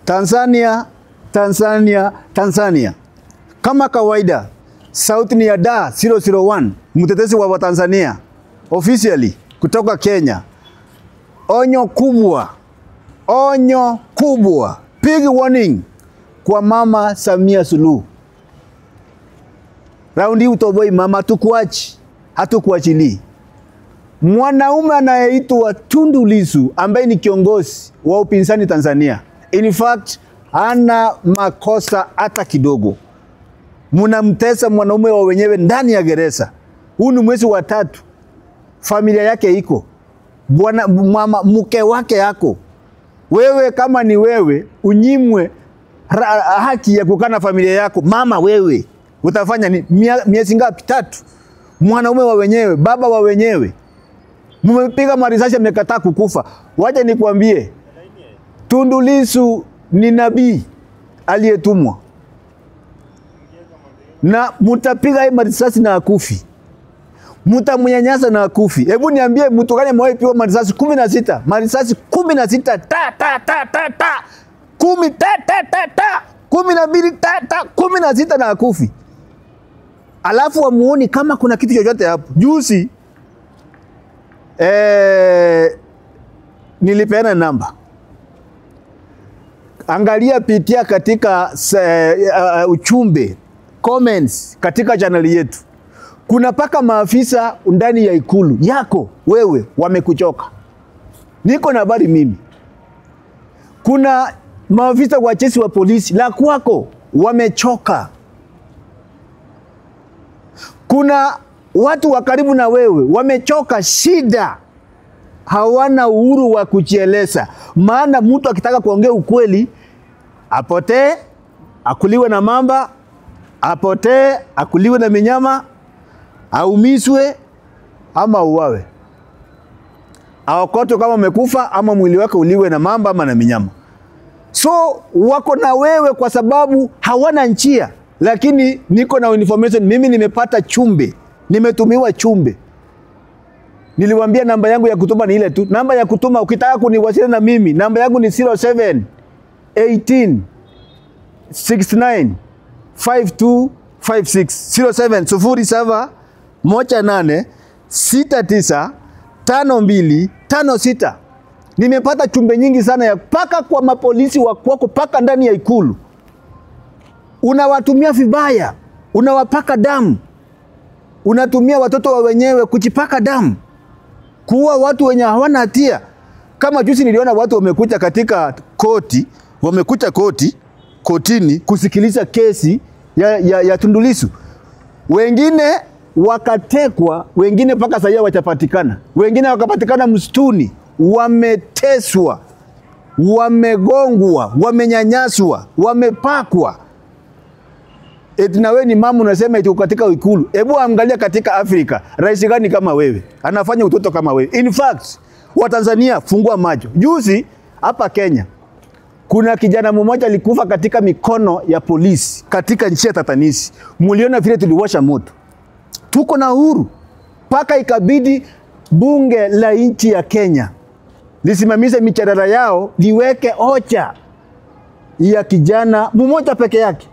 Tanzania, Tanzania, Tanzania. Kama kawaida, sauti ni ya Da 001, mtetezi wa Tanzania, officially kutoka Kenya. Onyo kubwa, onyo kubwa, big warning kwa Mama Samia Suluhu. Raundi utoboi mama, tukuachi, hatukuachili. Mwanaume anayeitwa Tundu Lissu ambaye ni kiongozi wa upinzani Tanzania, in fact hana makosa hata kidogo. Mnamtesa mwanaume wa wenyewe ndani ya gereza. Huu ni mwezi wa 3. Familia yake iko. Bwana mama mke wake yako. Wewe kama ni wewe unyimwe haki ya kukaa na familia yako, mama wewe utafanya ni miezi ngapi? 3. Mwanaume wa wenyewe, baba wa wenyewe. Mmepiga marisasi amekataa kukufa. Wacha nikwambie, Tundu Lissu ni nabii aliyetumwa. Na mtapiga marisasi na akufi. Mtamnyanyasa na akufi. Hebu niambie mtu gani amewahi pigwa marisasi 16? Marisasi 16 ta 10 ta 12 ta 16 na akufi. Alafu wamuoni kama kuna kitu chochote hapo. Juzi nilipeana namba. Angalia, pitia katika uchumbe, comments katika channel yetu. Kuna paka maafisa ndani ya ikulu yako wewe wamekuchoka. Niko na habari mimi. Kuna maafisa wa jeshi wa polisi la kwako wamechoka. Kuna watu wa karibu na wewe wamechoka. Shida hawana uhuru wa kujieleza. Maana mtu akitaka kuongea ukweli apotee, akuliwe na mamba, apotee, akuliwe na minyama, aumizwe ama uwawe. Aokoto kama umekufa ama mwili wake uliwe na mamba ama na minyama. So wako na wewe kwa sababu hawana njia. Lakini niko na information, mimi nimepata chumbe, nimetumiwa chumbe. Niliwaambia namba yangu ya kutuma ni ile tu. Namba ya kutuma ukitaka kuniwasiliana na mimi, namba yangu ni 07 18 69 5256 07 18 69 5256. Nimepata chumbe nyingi sana ya paka kwa mapolisi wa kwako, paka ndani ya ikulu. Unawatumia vibaya, unawapaka damu. Unatumia watoto wa wenyewe kujipaka damu, kuua watu wenye hawana hatia. Kama juzi niliona watu wamekuja katika koti, wamekuja kotini kusikiliza kesi ya Tundu Lissu. Wengine wakatekwa, wengine paka sasa wachapatikana. Wengine wakapatikana msituni, wameteswa, wamegongwa, wamenyanyaswa, wamepakwa. Eti na wewe ni mama unasema eti katika ikulu. Hebu angalia katika Afrika, rais gani kama wewe anafanya utoto kama wewe? In fact, wa Tanzania fungua macho. Juzi hapa Kenya kuna kijana mmoja alikufa katika mikono ya polisi katika nchi ya tatanisi. Muliona vile tuliwasha moto. Tuko na uhuru. Paka ikabidi bunge la nchi ya Kenya lisimamishe michadara yao, liweke hoja ya kijana mmoja peke yake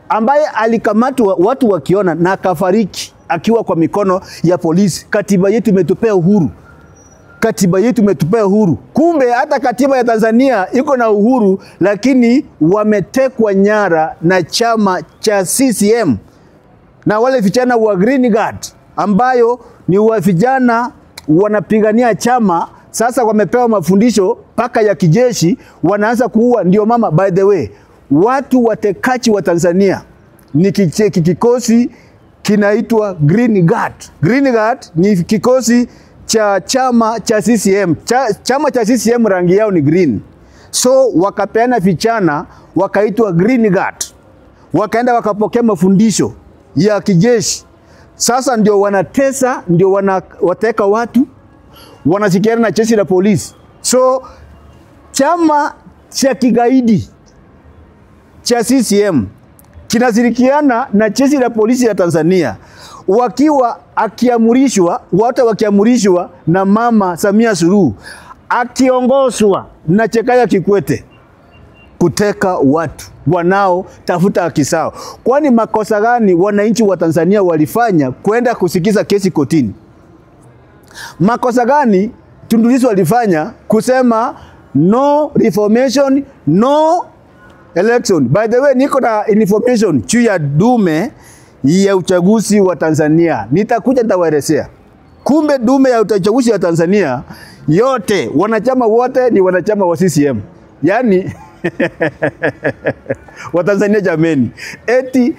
ambaye alikamatwa watu wakiona na akafariki akiwa kwa mikono ya polisi. Katiba yetu imetupea uhuru. Katiba yetu imetupea uhuru. Kumbe hata katiba ya Tanzania iko na uhuru, lakini wametekwa nyara na chama cha CCM na wale vijana wa Green Guard ambayo ni wa vijana wanapigania chama. Sasa wamepewa mafundisho paka ya kijeshi, wanaanza kuua. Ndio mama, by the way, watu watekaji wa Tanzania ni kikosi kinaitwa Green Guard. Green Guard ni kikosi cha chama cha CCM. Chama cha CCM rangi yao ni green. So wakapeana vijana wakaitwa Green Guard. Wakaenda wakapokea mafundisho ya kijeshi. Sasa ndio wanatesa, ndio wateka watu, wanashirikiana na jeshi la polisi. So chama cha kigaidi cha CCM kinashirikiana na jeshi la polisi ya Tanzania, wakiwa wakiamrishwa na Mama Samia Suluhu, akiongozwa na Jakaya Kikwete. kuteka watu wanao tafuta haki zao. Kwani makosa gani wananchi wa Tanzania walifanya kwenda kusikiza kesi kotini? Makosa gani Tundu Lissu walifanya kusema no reformation, no election? By the way, niko na information juu ya dume ya uchaguzi wa Tanzania. Nitakuja nitawaelezea. Kumbe dume ya uchaguzi wa Tanzania yote, wanachama wote ni wanachama wa CCM. Yaani wa Tanzania jameni. Eti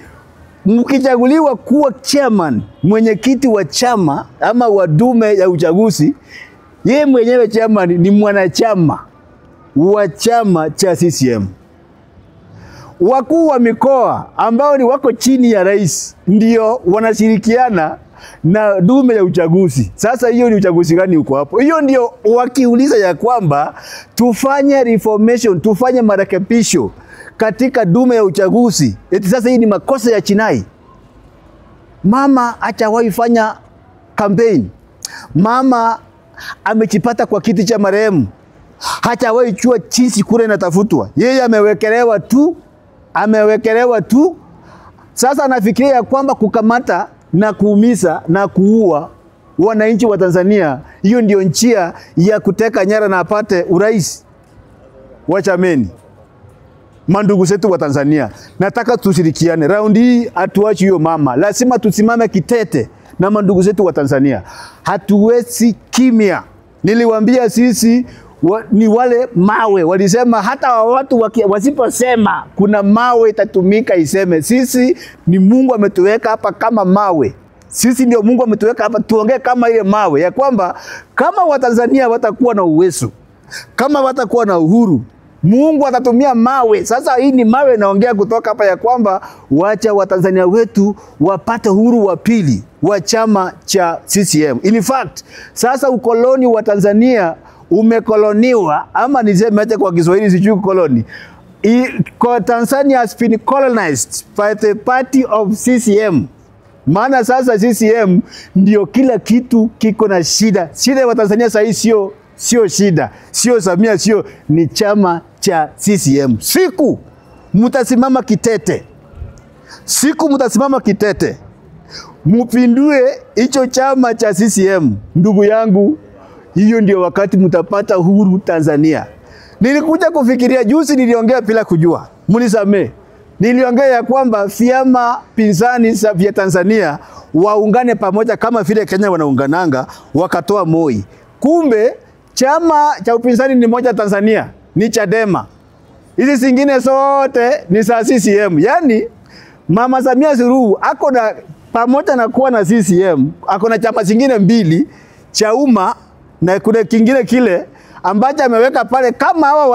mkichaguliwa kuwa chairman, mwenyekiti wa chama ama wa dume ya uchaguzi, yeye mwenyewe chairman ni mwanachama wa chama cha CCM. Wakuu wa mikoa ambao ni wako chini ya rais ndio wanashirikiana na dume ya uchaguzi. Sasa hiyo ni uchaguzi gani uko hapo? Hiyo ndio wakiuliza ya kwamba tufanye reformation, tufanye marekebisho katika dume ya uchaguzi. Eti sasa hii ni makosa ya jinai. Mama hajawahi fanya campaign. Mama amejipata kwa kiti cha marehemu. Hajawahi jua jinsi kura inatafutwa. Yeye amewekelewa tu. Sasa anafikiria kwamba kukamata na kuumiza na kuua wananchi wa Tanzania, hiyo ndio njia ya kuteka nyara na apate urais. Wachameni, mandugu zetu wa Tanzania, nataka tushirikiane. Raundi hii hatuachi hiyo mama. Lazima tusimame kitete na mandugu zetu wa Tanzania. Hatuwezi kimya. Niliwaambia sisi ni wale mawe. Walisema hata watu wasiposema kuna mawe itatumika iseme. Sisi ni Mungu ametuweka hapa kama mawe. Sisi ndio Mungu ametuweka hapa tuongee kama ile mawe. Ya kwamba kama Watanzania watakuwa na uwezo, kama watakuwa na uhuru, Mungu atatumia mawe. Sasa hii ni mawe naongea kutoka hapa ya kwamba wacha Watanzania wetu wapate uhuru wa pili wa chama cha CCM. In fact, sasa ukoloni wa Tanzania umekoloniwa, ama niseme acha kwa Kiswahili sijui koloni. Tanzania has been colonized by the party of CCM. Maana sasa CCM ndio kila kitu kiko na shida. Shida ya Tanzania sasa sio shida, sio Samia, sio, ni chama cha CCM. Siku mutasimama kitete, mupindue hicho chama cha CCM, ndugu yangu, hiyo ndio wakati mutapata uhuru Tanzania. Nilikuja kufikiria juzi, niliongea bila kujua, munisamee. Niliongea ya kwamba vyama pinzani vya Tanzania waungane pamoja kama vile Kenya wanaungananga wakatoa Moi. Kumbe chama cha upinzani ni moja Tanzania, ni Chadema. Hizi zingine zote ni za CCM. Yaani Mama Samia Suluhu ako na pamoja na kuwa na CCM, ako na chama zingine mbili, Chauma na kuna kingine kile ambacho ameweka pale. Kama hawa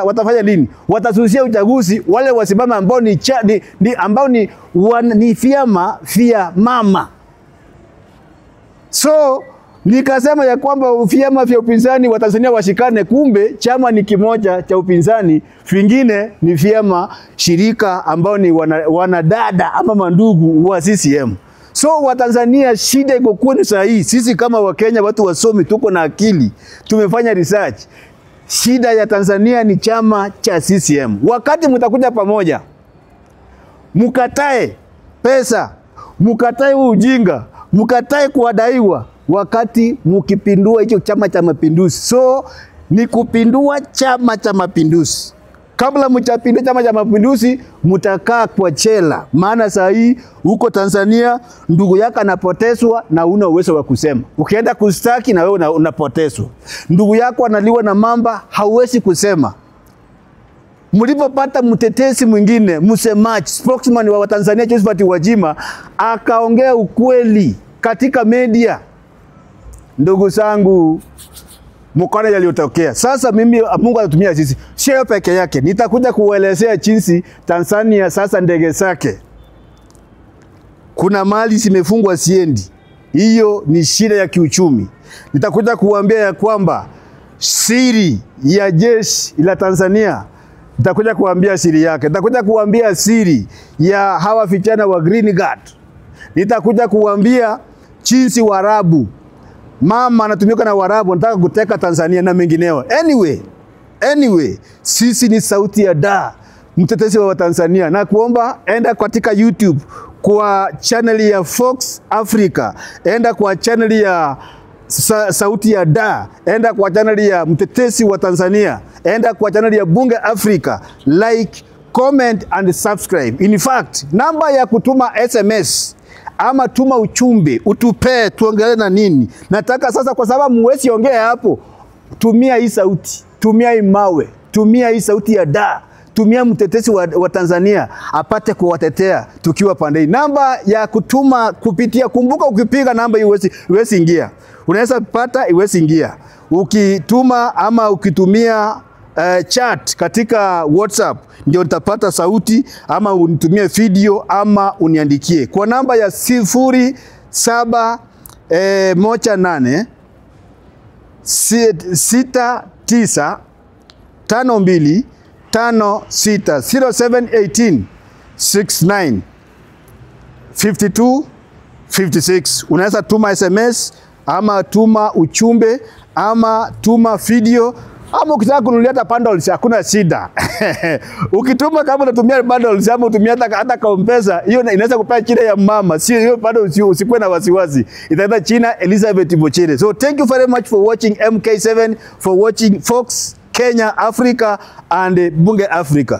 watafanya nini? Watasusia uchaguzi, wale wasimama ambao ni vyama vya mama. So nikasema ya kwamba vyama vya upinzani wa Tanzania washikane. Kumbe chama ni kimoja cha upinzani, vingine ni vyama shirika ambao ni wanadada ama mandugu wa CCM. So wa Tanzania, shida iko kwenu saa hii. Sisi kama Wakenya, watu wasomi, tuko na akili, tumefanya research. Shida ya Tanzania ni chama cha CCM. Wakati mtakuja pamoja, mukatae pesa, mukatae ujinga, mukatae kuadaiwa, wakati mukipindua hicho chama cha mapinduzi. So ni kupindua chama cha mapinduzi. Kabla mchapindua chama cha mapinduzi, mutakaa kwa chela. Maana saa hii huko Tanzania ndugu yako anapotezwa na una uwezo wa kusema. Ukienda kustaki na wewe unapotezwa. Ndugu yako analiwa na mamba, hauwezi kusema. Mlipopata mtetezi mwingine, msemaji, spokesman wa Tanzania Josephat Gwajima, akaongea ukweli katika media, ndugu zangu, mkona yaliyotokea. Sasa mimi Mungu anatumia sisi. Sio peke yake. Nitakuja kuelezea jinsi Tanzania sasa ndege zake kuna mali zimefungwa siendi. Hiyo ni shida ya kiuchumi. Nitakuja kuambia ya kwamba siri ya jeshi la Tanzania, nitakuja kuambia siri yake. Nitakuja kuambia siri ya hawa vijana wa Green Guard. Nitakuja kuambia jinsi Waarabu, mama anatumika na Waarabu, nataka kuteka Tanzania na mengineo. Anyway, Anyway, sisi ni sauti ya da, mtetezi wa Tanzania, na kuomba enda katika YouTube kwa channel ya Fox Africa, enda kwa channel ya sauti ya da, enda kwa channel ya mtetezi wa Tanzania, enda kwa channel ya Bunge Africa, like, comment and subscribe. In fact, namba ya kutuma SMS ama tuma uchumbe utupe tuongelee na nini. Nataka sasa, kwa sababu mwezi ongea hapo, tumia hii sauti, tumia hii mawe, tumia hii sauti ya da, tumia mtetezi wa Tanzania apate kuwatetea tukiwa pande. Namba ya kutuma kupitia, kumbuka ukipiga namba iwezi ingia. Unaweza pata iwezi ingia. Ukituma ama ukitumia chat katika WhatsApp ndio utapata sauti, ama unitumie video ama uniandikie kwa namba ya 0718 69 52 56 0718 69 52 56. Unaweza tuma SMS ama tuma uchumbe ama tuma video, ama ukitaka kununulia hata bundles hakuna shida. Ukituma kama unatumia bundles ama utumia hata Kompesa, hiyo inaweza kupea china ya mama. Sio hiyo bado, usikuwe na wasiwasi. Itaenda china Elizabeth Bochere. So thank you very much for watching MK7, for watching Fox Kenya Africa and Bunge Africa.